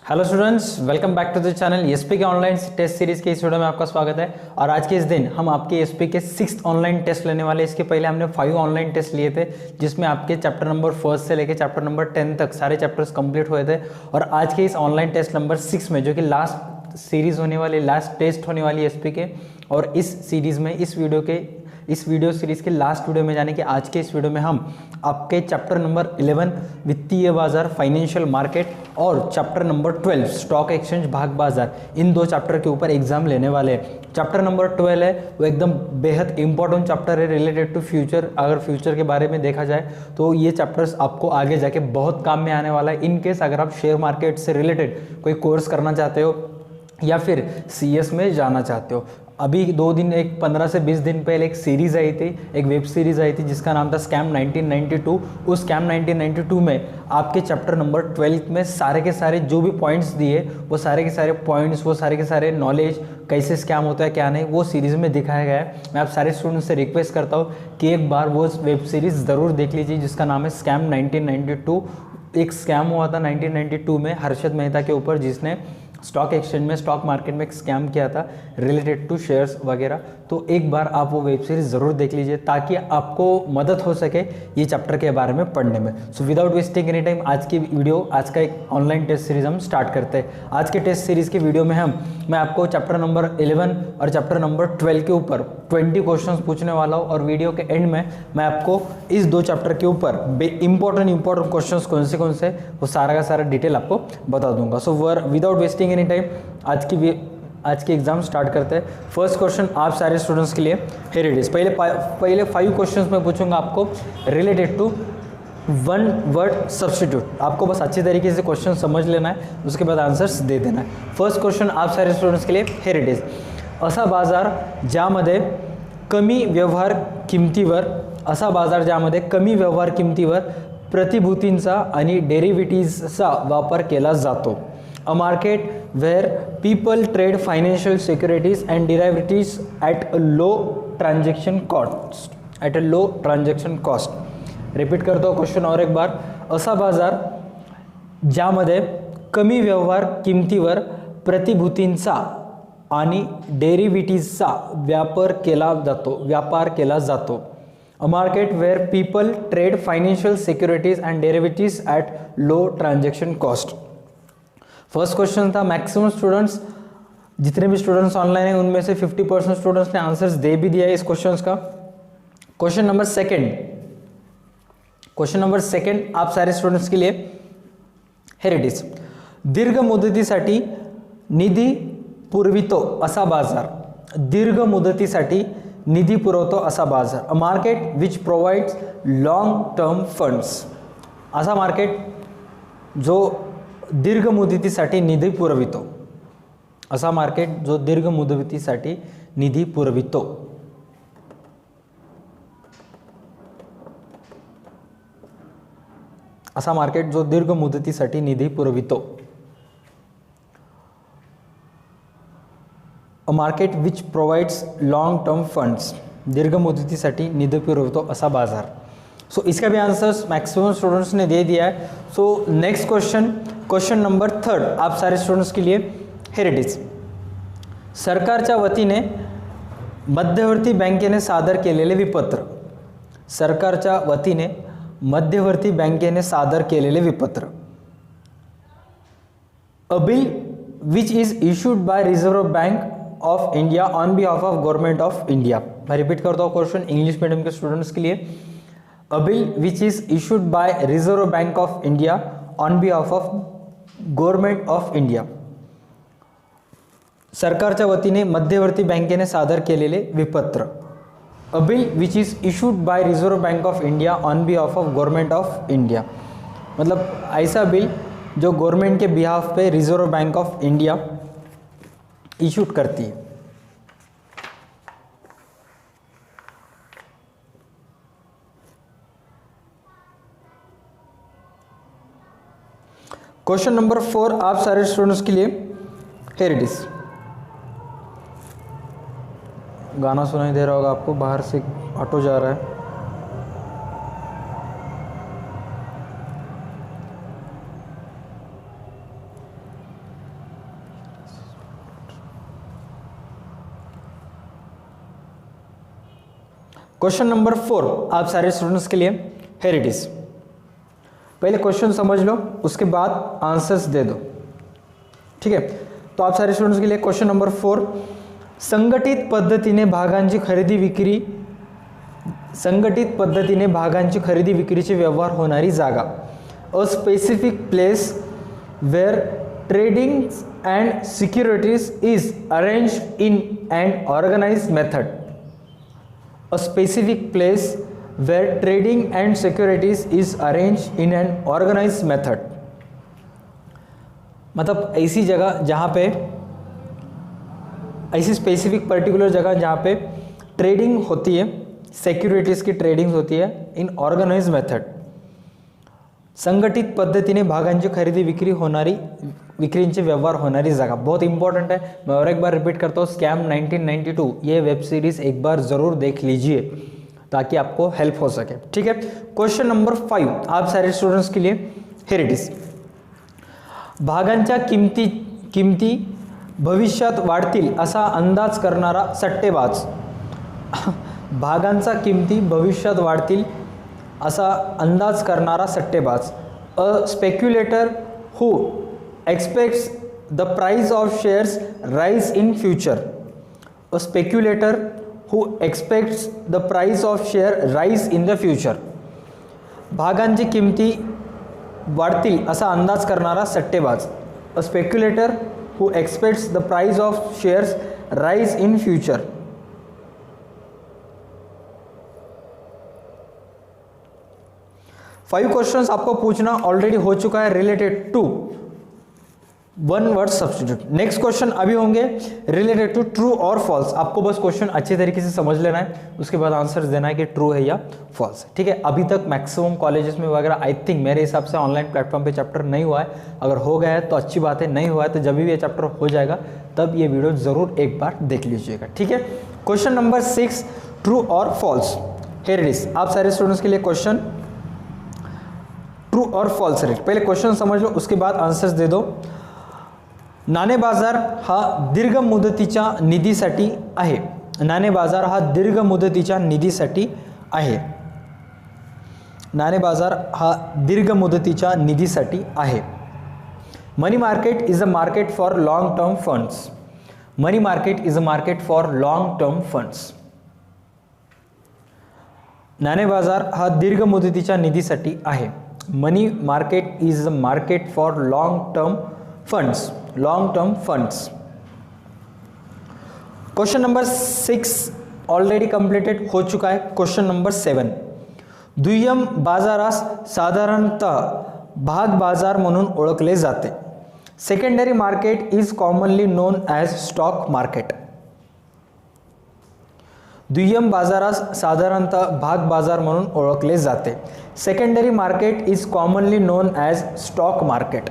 Hello students, welcome back to the channel. SP के online test series के इस video में आपका स्वागत है। और आज के इस दिन हम आपके एसपी के 6th ऑनलाइन टेस्ट लेने वाले। इसके पहले हमने 5 ऑनलाइन टेस्ट लिए थे, जिसमें आपके चैप्टर नंबर 1 से लेकर चैप्टर नंबर 10 तक सारे चैप्टर्स कंप्लीट हुए थे। और आज के इस ऑनलाइन टेस्ट नंबर 6 में, जो कि लास्ट सीरीज होने वाली, लास्ट टेस्ट होने वाली एसपी के, और इस सीरीज में इस वीडियो सीरीज के लास्ट वीडियो में जाने के आज के इस वीडियो में हम आपके चैप्टर नंबर 11 वित्तीय बाजार फाइनेंशियल मार्केट और चैप्टर नंबर 12 स्टॉक एक्सचेंज भाग बाजार, इन 2 चैप्टर के ऊपर एग्जाम लेने वाले हैं। चैप्टर नंबर 12 है वो एकदम बेहद इंपॉर्टेंट चैप्टर है रिलेटेड टू फ्यूचर। अगर फ्यूचर के बारे में देखा जाए तो ये चैप्टर्स आपको आगे जाके बहुत काम में आने वाला है। इन केस अगर आप शेयर मार्केट से रिलेटेड कोई कोर्स करना चाहते हो या फिर सीएस में जाना चाहते हो। अभी 2 दिन, एक 15 से 20 दिन पहले एक सीरीज़ आई थी, एक वेब सीरीज़ आई थी जिसका नाम था स्कैम 1992। उस स्कैम 1992 में आपके चैप्टर नंबर 12 में सारे के सारे जो भी पॉइंट्स दिए, वो सारे के सारे पॉइंट्स, वो सारे के सारे नॉलेज, कैसे स्कैम होता है क्या नहीं, वो सीरीज़ में दिखाया गया है। मैं आप सारे स्टूडेंट्स से रिक्वेस्ट करता हूँ कि एक बार वो वेब सीरीज़ ज़रूर देख लीजिए, जिसका नाम है स्कैम 1992। एक स्कैम हुआ था 1992 में हर्षद मेहता के ऊपर, जिसने स्टॉक एक्सचेंज में, स्टॉक मार्केट में एक स्कैम किया था रिलेटेड टू शेयर्स वगैरह। तो एक बार आप वो वेब सीरीज ज़रूर देख लीजिए ताकि आपको मदद हो सके ये चैप्टर के बारे में पढ़ने में। So without wasting any time आज की वीडियो, आज का एक ऑनलाइन टेस्ट सीरीज हम स्टार्ट करते हैं। आज के टेस्ट सीरीज के वीडियो में मैं आपको चैप्टर नंबर 11 और चैप्टर नंबर 12 के ऊपर 20 क्वेश्चंस पूछने वाला हूँ। और वीडियो के एंड में मैं आपको इस 2 चैप्टर के ऊपर इंपॉर्टेंट क्वेश्चंस कौन से वो सारा का सारा डिटेल आपको बता दूंगा। So without wasting any time आज की एग्जाम स्टार्ट करते हैं। फर्स्ट क्वेश्चन आप सारे स्टूडेंट्स के लिए हियर इट इज। पहले 5 क्वेश्चंस मैं पूछूंगा आपको related to one word substitute. आपको बस अच्छी तरीके से क्वेश्चन समझ लेना है, उसके बाद आंसर्स दे देना है। फर्स्ट क्वेश्चन आप सारे स्टूडेंट्स के लिए हियर इट इज। असा बाजार ज्यामध्ये कमी व्यवहार किमतीवर प्रतिभूतींचा आणि डेरिव्हेटिव्हचा वापर केला जातो। A market where people trade financial securities and derivatives at a low transaction cost. Repeat करतो क्वेश्चन और एक बार। असा बाजार ज्यामध्ये कमी व्यवहार किमतीवर प्रतिभूतींचा आणि डेरिव्हेटिव्हचा व्यापार केला जातो। A market where people trade financial securities and derivatives at low transaction cost. First question था, मैक्सिमम स्टूडेंट्स, जितने भी स्टूडेंट्स ऑनलाइन हैं उनमें से 50% स्टूडेंट्स ने आंसर्स दे भी दिया है इस क्वेश्चन का। क्वेश्चन नंबर सेकंड आप सारे स्टूडेंट्स के लिए हियर इट इज। दीर्घ मुदतीसाठी निधी पुरवितो असा बाजार। अ market which provides long term funds. असा मार्केट जो दीर्घ मुदतीसाठी निधी पुरवितो। असा मार्केट जो दीर्घ मुदतीसाठी निधी पुरवितो। असा मार्केट जो दीर्घ मुदतीसाठी निधी पुरवितो। A market which provides long term funds. दीर्घ मुदतीसाठी निधी पुरवितो असा बाजार। सो इसका भी आंसर्स मैक्सिमम स्टूडेंट्स ने दे दिया है। सो नेक्स्ट क्वेश्चन नंबर 3 आप सारे स्टूडेंट्स के लिए हियर इट इज। सरकारच्या वतीने मध्यवर्ती बँकेने सादर केलेले विपत्र। सरकारच्या वतीने मध्यवर्ती बँकेने सादर केलेले विपत्र। अ bill which is issued by reserve bank of India on behalf of government of India. मैं रिपीट करता हूँ क्वेश्चन इंग्लिश मीडियम के स्टूडेंट्स के लिए। A bill which is issued by Reserve Bank of India on behalf of Government of India. सरकारच्या वतीने मध्यवर्ती बँकेने सादर केलेले विपत्र। A bill which is issued by Reserve Bank of India on behalf of Government of India. मतलब ऐसा bill जो गवर्नमेंट के बिहाफ पे reserve bank of India issued करती है। क्वेश्चन नंबर 4 आप सारे स्टूडेंट्स के लिए हियर इट इज। गाना सुनाई दे रहा होगा आपको, बाहर से ऑटो जा रहा है। क्वेश्चन नंबर 4 आप सारे स्टूडेंट्स के लिए हियर इट इज। पहले क्वेश्चन समझ लो, उसके बाद आंसर्स दे दो, ठीक है। तो आप सारे स्टूडेंट्स के लिए क्वेश्चन नंबर 4, संघटित पद्धतीने भागांची खरेदी विक्रीचे व्यवहार होणारी जागा, a specific place where trading and securities is arranged in and organised method, a specific place where trading and securities is arranged in an organized method। मतलब ऐसी जगह जहाँ पे, ऐसी स्पेसिफिक पर्टिकुलर जगह जहाँ पे ट्रेडिंग होती है, सिक्युरिटीज की ट्रेडिंग होती है इन ऑर्गनाइज्ड मेथड। संघटित पद्धतीने भागांची खरेदी विक्रींचे व्यवहार होणारी जागा, बहुत इंपॉर्टेंट है। मैं और एक बार रिपीट करता हूँ, स्कैम 1992 ये वेब सीरीज एक बार जरूर देख लीजिए ताकि आपको हेल्प हो सके, ठीक है। क्वेश्चन नंबर 5 आप सारे स्टूडेंट्स के लिए हियर इट इज। भागांच्या किमती भविष्यात वाढतील असा अंदाज करणारा सट्टेबाज, भागांच्या किमती भविष्यात वाढतील असा अंदाज करणारा सट्टेबाज, a speculator who expects the price of shares rise in future, a speculator who expects the price of share rise in the future. भागांची किमती वाढतील असा अंदाज करणारा सट्टेबाज, a speculator who expects the price of shares rise in future. Five questions आपको पूछना already हो चुका है related to one word substitute. Next question अभी होंगे रिलेटेड टू ट्रू और फॉल्स। आपको बस क्वेश्चन अच्छे तरीके से समझ लेना है, उसके बाद आंसर देना है कि ट्रू है या फॉल्स है, ठीक है। अभी तक मैक्सिमम कॉलेजेस में वगैरह आई थिंक मेरे हिसाब से ऑनलाइन प्लेटफॉर्म पे चैप्टर नहीं हुआ है। अगर हो गया है तो अच्छी बात है, नहीं हुआ है तो जब भी ये चैप्टर हो जाएगा तब ये वीडियो जरूर एक बार देख लीजिएगा, ठीक है। क्वेश्चन नंबर 6 ट्रू और फॉल्स, हियर इट इज। आप सारे स्टूडेंट्स के लिए क्वेश्चन ट्रू और फॉल्स रेट। पहले क्वेश्चन समझ लो, उसके बाद आंसर्स दे दो। नाणे बाजार हा दीर्घ मुदतीच्या निधीसाठी आहे, नाणे बाजार हा दीर्घ मुदतीच्या निधीसाठी आहे, नाणे बाजार हा दीर्घ मुदतीच्या निधीसाठी आहे। Money market is a market for long term funds, money market is a market for long term funds. नाणे बाजार हा दीर्घ मुदतीच्या निधीसाठी आहे, money market is a market for long term funds, long term funds. Question number 6 already completed हो चुका है। क्वेश्चन नंबर 7, दुय्यम बाजारास साधारणतः भाग बाजार म्हणून ओळखले जाते, secondary market is commonly known as stock market. दुय्यम बाजारास साधारणतः भाग बाजार म्हणून ओळखले जाते, secondary market is commonly known as stock market,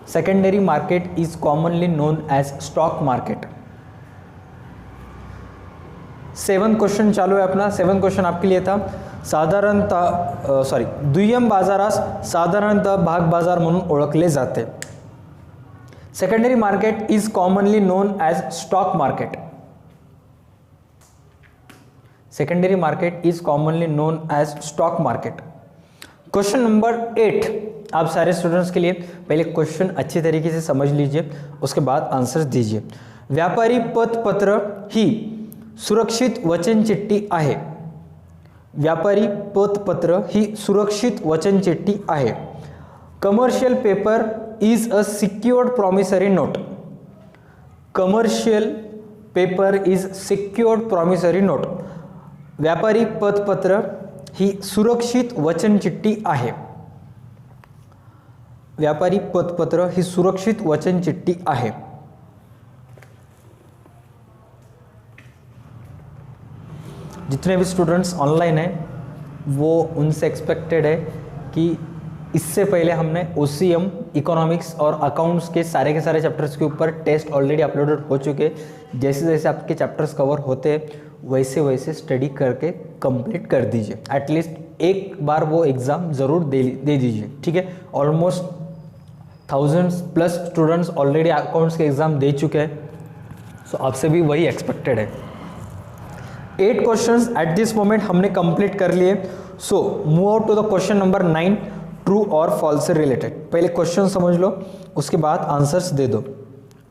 secondary market is commonly known as stock market. 7 question चालू है अपना। 7 क्वेश्चन आपके लिए था, साधारणतः दुय्यम बाजारास साधारणतः भाग बाजार म्हणून ओळखले जाते, secondary market is commonly known as stock market, secondary market is commonly known as stock market. Question number 8 आप सारे स्टूडेंट्स के लिए, पहले क्वेश्चन अच्छी तरीके से समझ लीजिए, उसके बाद आंसर दीजिए। व्यापारी पतपत्र ही सुरक्षित वचन चिट्ठी आहे, व्यापारी पतपत्र ही सुरक्षित वचन चिट्ठी आहे। Commercial paper is a secured promissory note, commercial paper is secured promissory note. व्यापारी पतपत्र ही सुरक्षित वचन चिट्ठी आहे, व्यापारी पतपत्र ही सुरक्षित वचन चिट्ठी आहे। जितने भी स्टूडेंट्स ऑनलाइन हैं वो उनसे एक्सपेक्टेड है कि इससे पहले हमने OCM, इकोनॉमिक्स और अकाउंट्स के सारे चैप्टर्स के ऊपर टेस्ट ऑलरेडी अपलोडेड हो चुके। जैसे जैसे आपके चैप्टर्स कवर होते हैं वैसे वैसे स्टडी करके कंप्लीट कर दीजिए, एटलीस्ट एक बार वो एग्ज़ाम ज़रूर दे दीजिए, ठीक है। ऑलमोस्ट 1000+ स्टूडेंट्स ऑलरेडी अकाउंट्स के एग्ज़ाम दे चुके हैं, सो आपसे भी वही एक्सपेक्टेड है। 8 क्वेश्चंस एट दिस मोमेंट हमने कंप्लीट कर लिए। So move out to the question number 9, true और फॉल्स से रिलेटेड। पहले क्वेश्चन समझ लो, उसके बाद आंसर्स दे दो,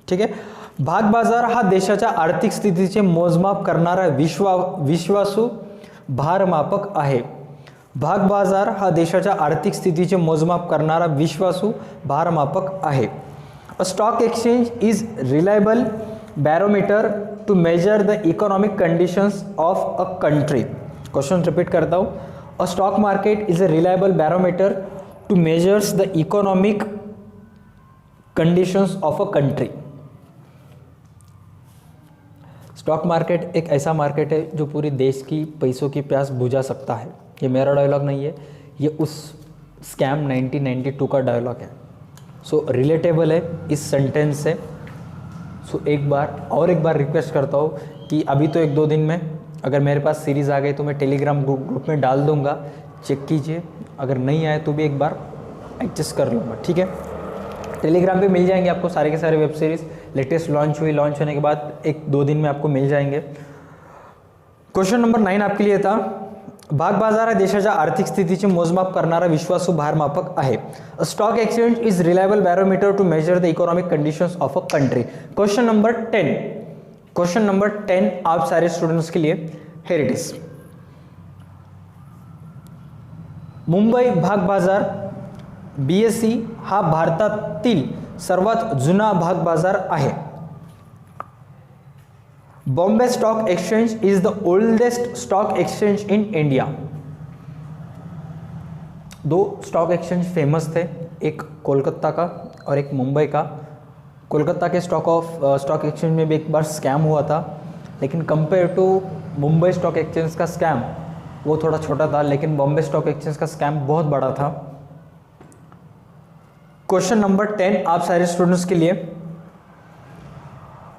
ठीक है। भाग बाजार हा देशाच्या आर्थिक स्थितीचे मोजमाप करणारा विश्वासू भारमापक आहे। भाग बाजार हा देशाच्या आर्थिक स्थितीचे मोजमाप करणारा विश्वासू भारमापक आहे। A stock exchange is reliable barometer to measure the economic conditions of a country. Question repeat करता हूँ। A stock market is a reliable barometer to measures the economic conditions of a country. Stock market एक ऐसा market है जो पूरी देश की पैसों की प्यास बुझा सकता है। ये मेरा डायलॉग नहीं है, ये उस स्कैम 1992 का डायलॉग है। सो रिलेटेबल है इस सेंटेंस से। सो एक बार रिक्वेस्ट करता हूँ कि अभी तो 1-2 दिन में अगर मेरे पास सीरीज़ आ गई तो मैं टेलीग्राम ग्रुप में डाल दूँगा, चेक कीजिए। अगर नहीं आए तो भी एक बार एडजस्ट कर लूँगा, ठीक है। टेलीग्राम पे मिल जाएंगे आपको सारे के सारे वेब सीरीज़, लेटेस्ट लॉन्च होने के बाद 1-2 दिन में आपको मिल जाएंगे। क्वेश्चन नंबर 9 आपके लिए था, भाग बाजार हा देशाच्या आर्थिक स्थितीचे मोजमाप करणारा विश्वासू भारमापक आहे। A stock exchange is reliable barometer to measure the economic conditions of a country. Question number 10 आप सारे स्टूडेंट्स के लिए, हियर इट इज। मुंबई भाग बाजार BSE हा भारतातील सर्वात जुना भाग बाजार आहे। Bombay stock exchange is the oldest stock exchange in India. 2 stock exchange famous थे, एक कोलकाता का और एक मुंबई का। कोलकाता के स्टॉक एक्सचेंज में भी एक बार स्कैम हुआ था, लेकिन compare to Mumbai stock exchange का स्कैम वो थोड़ा छोटा था, लेकिन बॉम्बे स्टॉक एक्सचेंज का स्कैम बहुत बड़ा था। क्वेश्चन नंबर 10 आप सारे स्टूडेंट्स के लिए,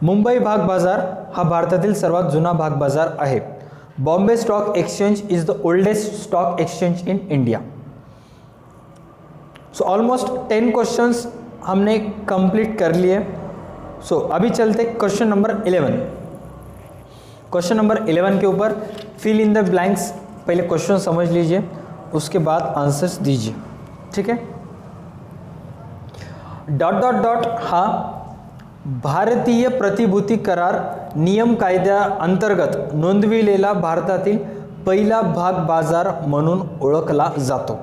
मुंबई भाग बाजार हा भारतातील सर्वात जुना भाग बाजार आहे। Bombay stock exchange is the oldest stock exchange in India. So almost 10 questions हमने कंप्लीट कर लिए। सो अभी चलते क्वेश्चन नंबर 11। क्वेश्चन नंबर 11 के ऊपर फिल इन द ब्लैंक्स। पहले क्वेश्चन समझ लीजिए, उसके बाद आंसर्स दीजिए, ठीक है। ... हा भारतीय प्रतिभूती करार नियम कायद्या अंतर्गत नोंदविलेला भारतातील पहिला भाग बाजार म्हणून ओळखला जातो।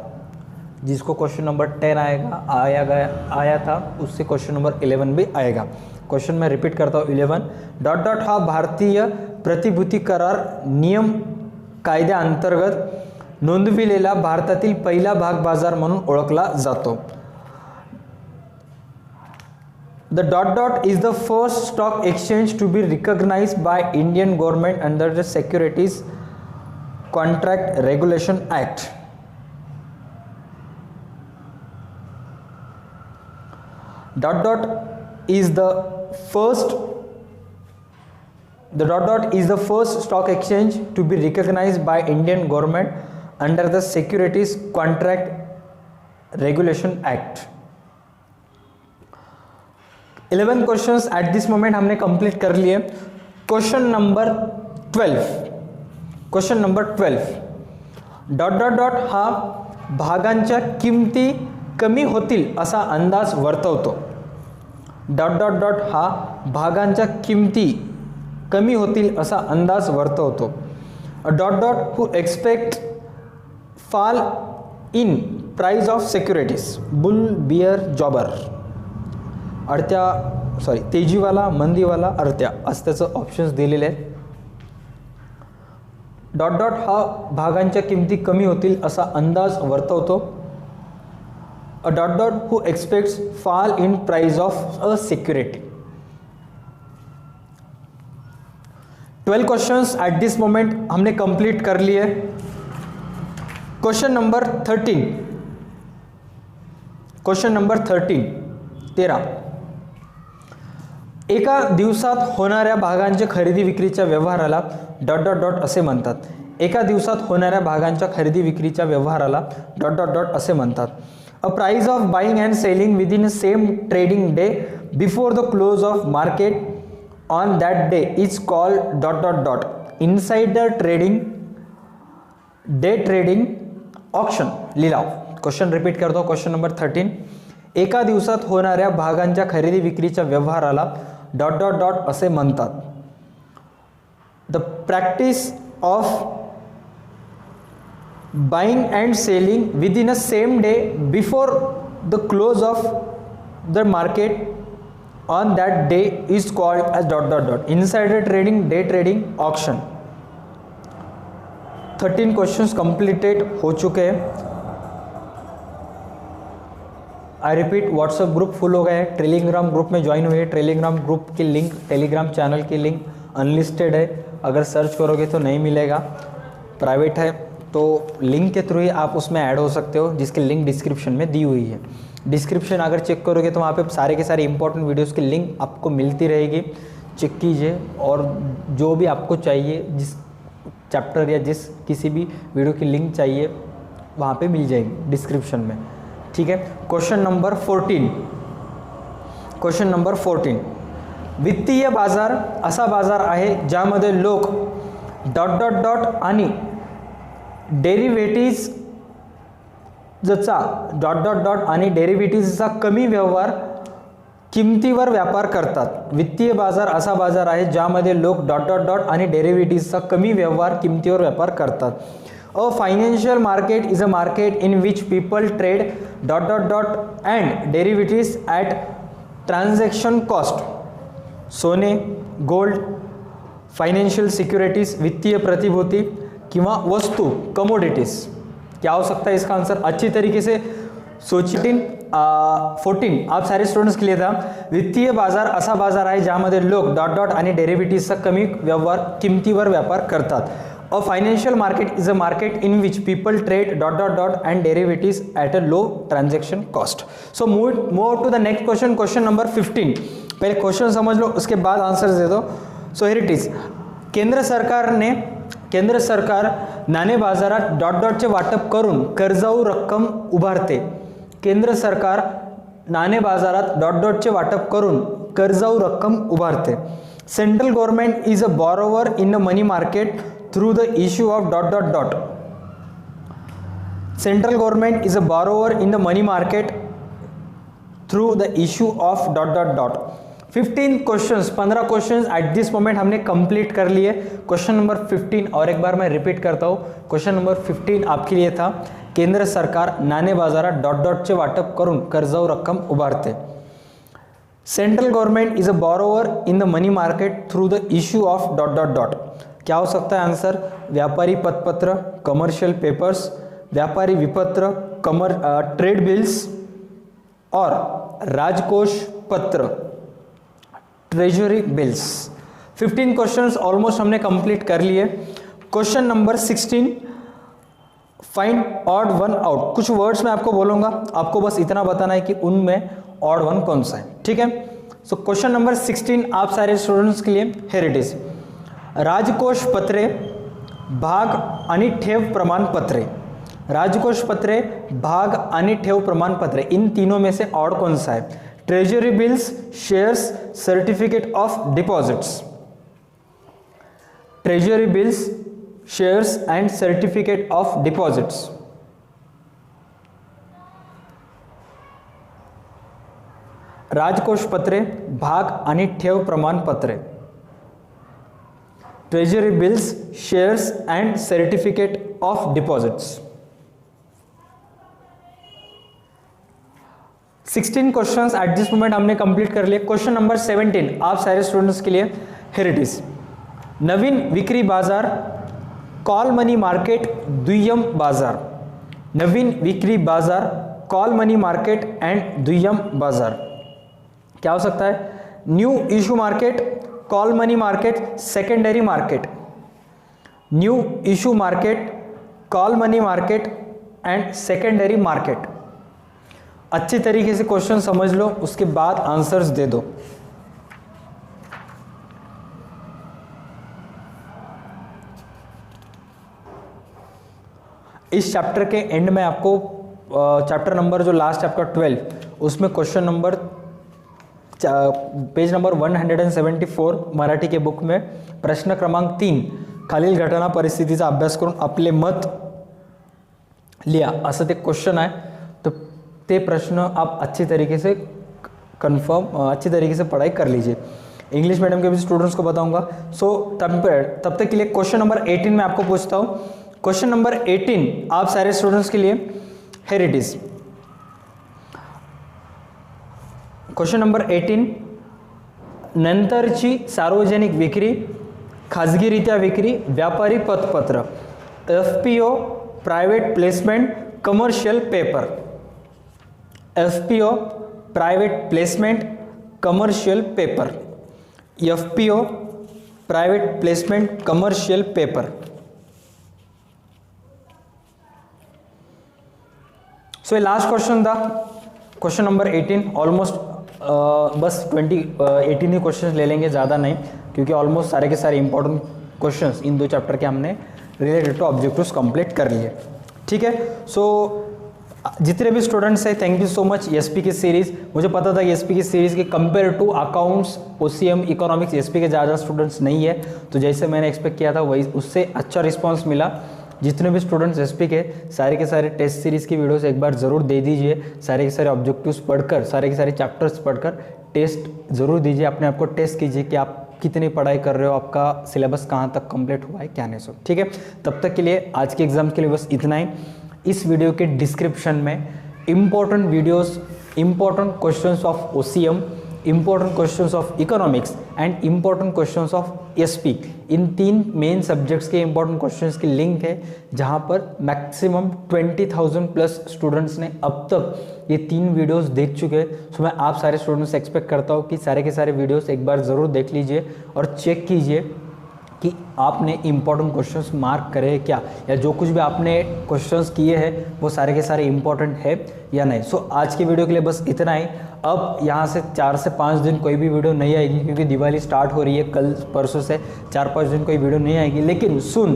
जिसको क्वेश्चन नंबर 10 आया था, उससे क्वेश्चन नंबर 11 भी आएगा। क्वेश्चन मैं रिपीट करता हूँ 11 ... हा भारतीय प्रतिभूती करार नियम कायद्या अंतर्गत नोंदविलेला भारतातील पहिला भाग बाजार म्हणून ओळखला जातो। The ... is the first stock exchange to be recognized by Indian government under the Securities Contract Regulation Act. Is the first stock exchange to be recognized by Indian government under the Securities Contract Regulation Act. 11 questions at this moment हमने complete कर लिए। Question number 12 ... हा भागांच्या किमती कमी होतील असा अंदाज वर्तवतो। ... हा भागांच्या किमती कमी होतील असा अंदाज वर्तवतो। Who expect fall in price of securities, bull bear jobber. तेजीवाला, मंदीवाला, अडत्या असं त्याचं ऑप्शन्स दिलेले आहेत। ... हा भागांच्या किमती कमी होतील असा अंदाज वर्तवतो। Who expects fall in price of a security. 12 questions at this moment हमने कंप्लीट कर लिए। क्वेश्चन नंबर 13 एका दिवसात होणाऱ्या भागांच्या खरेदी विक्रीच्या व्यवहाराला ... असे म्हणतात। एका दिवसात होणाऱ्या भागांच्या खरेदी विक्रीच्या व्यवहाराला ... असे म्हणतात। A price of buying and selling within a same trading day before the close of market on that day is called ... insider trading, day trading, option लिलाव. क्वेश्चन रिपीट करतो. Question number 13. एका दिवसात होणाऱ्या भागांच्या खरेदी विक्रीच्या व्यवहाराला डॉट डॉट डॉट असे म्हणतात. The practice of buying and selling within a same day before the close of the market on that day is called as dot dot dot. Insider trading, day trading, auction. 13 questions completed हो चुके हैं. I repeat, WhatsApp group full हो गया है. Telegram group में join हुए. Telegram group की link, Telegram channel की लिंक अनलिस्टेड है. अगर सर्च करोगे तो नहीं मिलेगा, प्राइवेट है. तो लिंक के थ्रू ही आप उसमें ऐड हो सकते हो, जिसकी लिंक डिस्क्रिप्शन में दी हुई है. डिस्क्रिप्शन अगर चेक करोगे तो वहाँ पे सारे के सारे इंपॉर्टेंट वीडियोस की लिंक आपको मिलती रहेगी. चेक कीजिए और जो भी आपको चाहिए, जिस चैप्टर या जिस किसी भी वीडियो की लिंक चाहिए वहाँ पे मिल जाएगी डिस्क्रिप्शन में. ठीक है. Question number 14. Question number 14. वित्तीय बाजार असा बाजार आहे ज्यामध्ये लोक डॉट डॉट डॉट आणि डेरिव्हेटिव्हजचा डॉट डॉट डॉट आणि डेरिव्हेटिव्हजचा कमी व्यवहार किमतीवर व्यापार करतात. वित्तीय बाजार असा बाजार आहे ज्यामध्ये लोक डॉट डॉट डॉट आणि डेरिव्हेटिव्हजचा कमी व्यवहार किमतीवर व्यापार करतात. A financial market is a market in which people trade dot dot dot and derivatives at transaction cost. सोने, गोल्ड, फाइनेंशियल सिक्योरिटीज, वित्तीय प्रतिभूति किंवा वस्तु, कमोडिटीज. क्या हो सकता है इसका आंसर? अच्छी तरीके से सोचिए. 14 आप सारे स्टूडेंट्स के लिए था. वित्तीय बाजार असा बाजार आहे ज्यामध्ये लोक डॉट डॉट आणि डेरिव्हेटिव्हचा कमी व्यवहार किमतीवर व्यापार करतात. A financial market is a market in which people trade dot dot dot and derivatives at a low transaction cost. So move to the next question. Question number 15. पहले क्वेश्चन समझ लो, उसके बाद आंसर दे दो. So here it is. केंद्र सरकार नाणे बाजारात डॉट डॉटचे वाटप करून कर्जाऊ रक्कम उभारते. केंद्र सरकार नाणे बाजारात डॉट डॉटचे वाटप करून कर्जाऊ रक्कम उभारते. Central government is a borrower in the money market through the issue of dot dot dot. Central government is a borrower in the money market through the issue of dot dot dot. 15 questions, 15 questions at this moment हमने complete कर लिए. Question number 15 और एक बार मैं repeat करता हूँ. Question number 15 आपके लिए था. केंद्र सरकार नाणे बाजारात डॉट डॉटचे वाटप करून कर्जाऊ रक्कम उभारते. Central government is a borrower in the money market through the issue of dot dot dot. क्या हो सकता है आंसर? व्यापारी पतपत्र, कमर्शियल पेपर्स, व्यापारी विपत्र, ट्रेड बिल्स और राजकोष पत्र, ट्रेजरी बिल्स. 15 क्वेश्चंस ऑलमोस्ट हमने कंप्लीट कर लिए. Question number 16. Find odd one out. कुछ वर्ड्स मैं आपको बोलूंगा, आपको बस इतना बताना है कि उनमें ऑड वन कौन सा है. ठीक है. सो क्वेश्चन नंबर 16 आप सारे स्टूडेंट्स के लिए हियर इट इज. राजकोष पत्रे, भाग आणि ठेव प्रमाणपत्रे. राजकोष पत्रे, भाग आणि ठेव प्रमाणपत्रे, इन तीनों में से ऑड कौन सा है? Treasury bills, shares, certificate of deposits. Treasury bills, shares and certificate of deposits. राजकोष पत्रे, भाग आणि ठेव प्रमाणपत्रे. Treasury bills, shares and certificate of deposits. 16 questions at this moment हमने कंप्लीट कर लिए. क्वेश्चन नंबर 17 आप सारे स्टूडेंट्स के लिए हियर इट इज. नवीन विक्री बाजार, कॉल मनी मार्केट, दुय्यम बाजार. नवीन विक्री बाजार, कॉल मनी मार्केट एंड दुय्यम बाजार. क्या हो सकता है? New issue market, call money market, secondary market. New issue market, call money market and secondary market. अच्छी तरीके से क्वेश्चन समझ लो, उसके बाद आंसर्स दे दो. इस चैप्टर के एंड में आपको चैप्टर नंबर जो लास्ट चैप्टर 12 उसमें question number page number 174 Marathi के बुक में प्रश्न क्रमांक 3 खालील घटना परिस्थितीचा अभ्यास करून आपले मत लिहा, असं ते क्वेश्चन आहे. तो ते प्रश्न आप अच्छी तरीके से अच्छी तरीके से पढ़ाई कर लीजिए. इंग्लिश मीडियम के भी स्टूडेंट्स को बताऊंगा. सो तब तक के लिए क्वेश्चन नंबर 18 मैं आपको पूछता हूँ. क्वेश्चन नंबर 18 आप सारे स्टूडेंट्स के लिए, here it is. Question number 18, नंतरची सार्वजनिक विक्री, खाजगीरित्या विक्री, व्यापारी पतपत्र, FPO, private placement, commercial paper. FPO, private placement, commercial paper. FPO, private placement, commercial paper. So ये लास्ट क्वेश्चन था, क्वेश्चन नंबर 18. ऑलमोस्ट बस 18 ही क्वेश्चन ले लेंगे, ज़्यादा नहीं, क्योंकि ऑलमोस्ट सारे के सारे इंपॉर्टेंट क्वेश्चंस इन 2 चैप्टर के हमने रिलेटेड टू ऑब्जेक्टिव्स कंप्लीट कर लिए. ठीक है. सो जितने भी स्टूडेंट्स हैं, thank you so much. SP की सीरीज़, मुझे पता था कि एसपी की सीरीज़ के compare to accounts, OCM, economics, SP के ज़्यादा स्टूडेंट्स नहीं है. तो जैसे मैंने एक्सपेक्ट किया था वही, उससे अच्छा रिस्पांस मिला. जितने भी स्टूडेंट्स एसपी के सारे टेस्ट सीरीज़ की वीडियोस एक बार ज़रूर दे दीजिए. सारे के सारे ऑब्जेक्टिव्स पढ़कर, सारे के सारे चैप्टर्स पढ़कर टेस्ट ज़रूर दीजिए. अपने आप को टेस्ट कीजिए कि आप कितनी पढ़ाई कर रहे हो, आपका सिलेबस कहाँ तक कंप्लीट हुआ है, क्या नहीं. सो ठीक है. तब तक के लिए, आज के एग्जाम के लिए बस इतना ही. इस वीडियो के डिस्क्रिप्शन में important videos, important questions of OCM, important questions of economics and important questions of SP, in 3 main subjects के इंपॉर्टेंट क्वेश्चंस की लिंक है, जहां पर मैक्सिमम 20,000 प्लस स्टूडेंट्स ने अब तक ये 3 वीडियोस देख चुके हैं. सो मैं आप सारे स्टूडेंट्स से एक्सपेक्ट करता हूँ कि सारे के सारे वीडियोस एक बार ज़रूर देख लीजिए और चेक कीजिए कि आपने इंपॉर्टेंट क्वेश्चंस मार्क करे हैं क्या, या जो कुछ भी आपने क्वेश्चंस किए हैं वो सारे के सारे इंपॉर्टेंट है या नहीं. सो आज की वीडियो के लिए बस इतना ही. अब यहाँ से 4 से 5 दिन कोई भी वीडियो नहीं आएगी, क्योंकि दिवाली स्टार्ट हो रही है. कल परसों से 4-5 दिन कोई वीडियो नहीं आएगी. लेकिन सुन,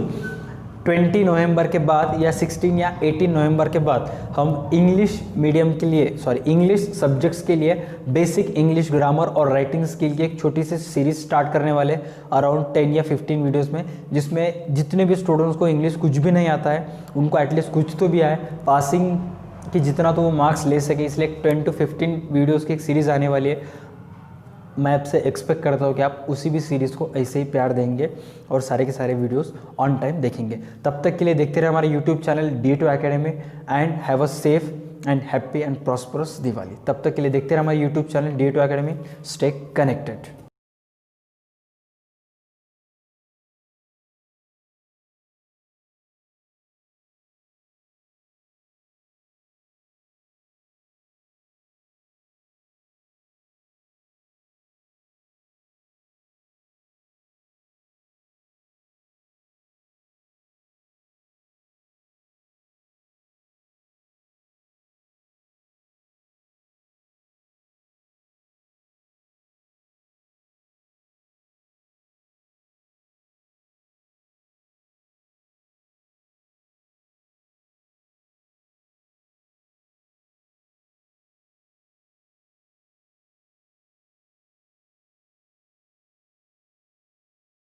20 नवंबर के बाद या 16 या 18 नवंबर के बाद हम इंग्लिश मीडियम के लिए, इंग्लिश सब्जेक्ट्स के लिए बेसिक इंग्लिश ग्रामर और राइटिंग स्किल की एक छोटी सी सीरीज स्टार्ट करने वाले, अराउंड 10 या 15 वीडियोस में, जिसमें जितने भी स्टूडेंट्स को इंग्लिश कुछ भी नहीं आता है उनको एटलीस्ट कुछ तो भी आए, पासिंग कि जितना तो वो मार्क्स ले सके. इसलिए 10 to 15 वीडियोज़ की एक सीरीज़ आने वाली है. मैं आपसे एक्सपेक्ट करता हूँ कि आप उसी भी सीरीज़ को ऐसे ही प्यार देंगे और सारे के सारे वीडियोस ऑन टाइम देखेंगे. तब तक के लिए देखते रहे हमारे YouTube channel D2 Academy and have a safe and happy and prosperous Diwali. तब तक के लिए देखते रहे हमारे YouTube channel D2 Academy. Stay connected.